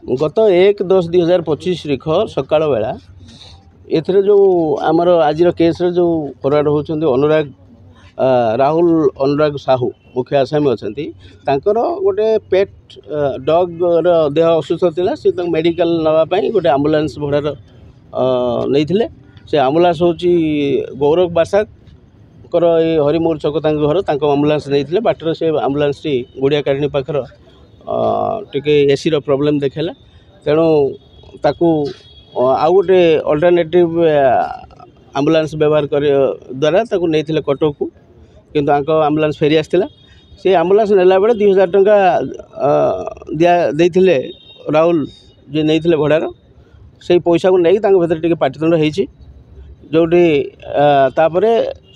गत 1/10/2025 रेख सकाल बेला एथरे जो आमर आज केस जो फरवर्ड होती अनुराग राहुल अनुराग साहू मुख्य आसामी अच्छा गोटे पेट डग देह असुस्थ था सी मेडिकल नापी गोटे आम्बुलांस भड़ार नहीं से आम्बुलांस हूँ गौरव बासाक हरिमोर छक घर आम्बुलांस नहीं बाटर से आम्बुलांस टी गुड़िया कारिणी पाखर टिके एसी रो प्रॉब्लम देखेला तेणु ताकू आउ गोटे अल्टरनेटिव आम्बुलांस व्यवहार कर द्वारा ताकू नहीं कटक को किंतु आम्बुलांस फेरी आसला से आम्बुलांस नेला बेले 2000 टंका दिया राहुल जी नहीं भड़ार से पैसा को नहीं भर टे पाटितुंड होती जोटी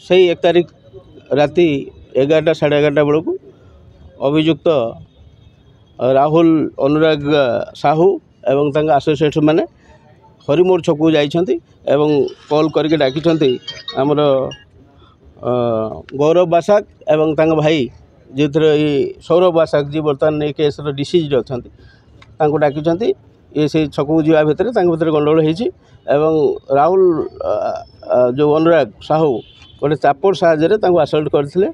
से 1 तारिख राति 11टा साढ़े 11टा बेलू अभियुक्त राहुल अनुराग साहू एवं आसोसिएट मैंने हरिमोर छकू जाइछंती एवं कॉल करके डाकिछंती आमर गौरव बासाक एवं तांग भाई जो सौरभ बासाक जी बर्तमान ये केस डिसीज अच्छा डाकिछंती ये से छकू जीवा भितर गंडगोल होती एवं राहुल जो अनुराग साहू गोटे चापोड़ साहाय्य आसल्ट करते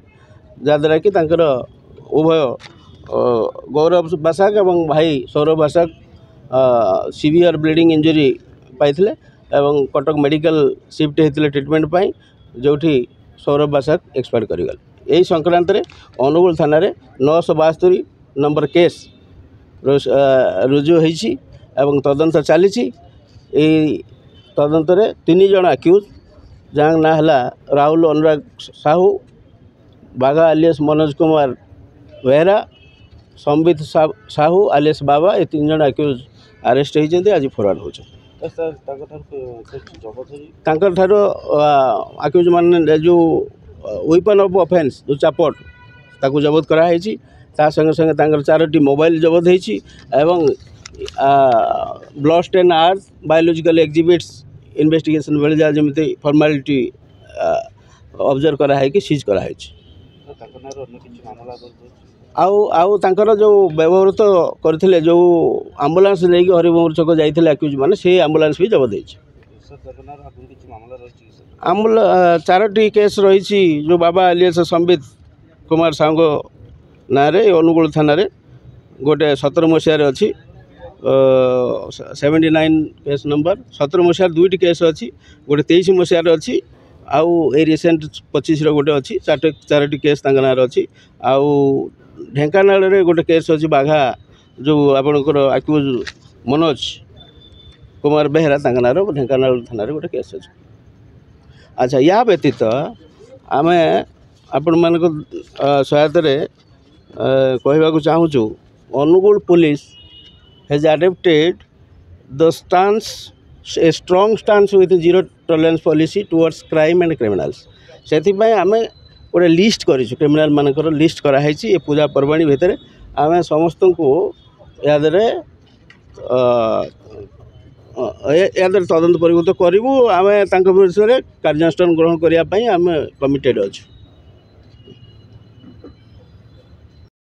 जहाँद्वारा कि उभय गौरव बासाक एवं भाई Saurabh Basak severe bleeding injury पाइथिले एवं कटक मेडिकल शिफ्ट होते ट्रिटमेंट पाई जोठी सौरभ बासाक एक्सपायर करिगल यही संक्रांत रे अनुगुल थाना रे 972 नंबर केस रुजु होईछि एवं तदंत चली तदंत रे 3 जन अक्यूज जहाँ ना है राहुल अनुराग साहू बाघा आलियस मनोज कुमार बेहरा संबित साहू आलियस बाबा ये 3 जन अक्यूज अरेस्ट होती आज फरवर्ड होती अक्यूज मान जो वेपन ऑफ ऑफेंस जो चापट ताकू जबत कराई संगे संगे 4टी मोबाइल जबत होती एवं ब्लड स्टेन आर्स बायोलॉजिकल एग्जिबिट्स इन्वेस्टिगेशन बेले जहाँ जमी फॉर्मालिटी ऑब्जर्व कराई सीज कराई आउ तांकर जो व्यवहृत करथिले जो आम्बुलांस नहीं कि हरिमोर छक जाइथिले अक्यूज माने से आम्बुलांस भी जबत होइछि 4टी केस रही जो बाबा आलियस संबित कुमार साहू ना अनुगुल थाना रे गोटे 17 मसीह अच्छी 79 केस नंबर 17 मसीह 2टी केस अच्छी गोटे 23 मसीह अच्छी आउ ए रिसेंट 25 गोटे अच्छी 4टी केस ना अच्छी आउ ढेंकानाल रे गोटे केस अच्छी बाघा जो आपणकर अक्यूज मनोज कुमार बेहरा ना ढेंकानाल थाना रे गोटे केस अच्छी अच्छा या व्यतीत आम आपण मान सहायता कहवाक चाहूँ Angul police has adopted the stance a strong stance with zero tolerance policy towards crime and criminals से आम गोटे लिस्ट कर क्रिमिनाल मानकर लिस्ट कराई ये पूजा पर्वाणी भितर आम समस्त को यादरे तदंत परिवर्तन करूँ आम विषय कार्यानुष्ठान ग्रहण करने आम कमिटेड अच्छे।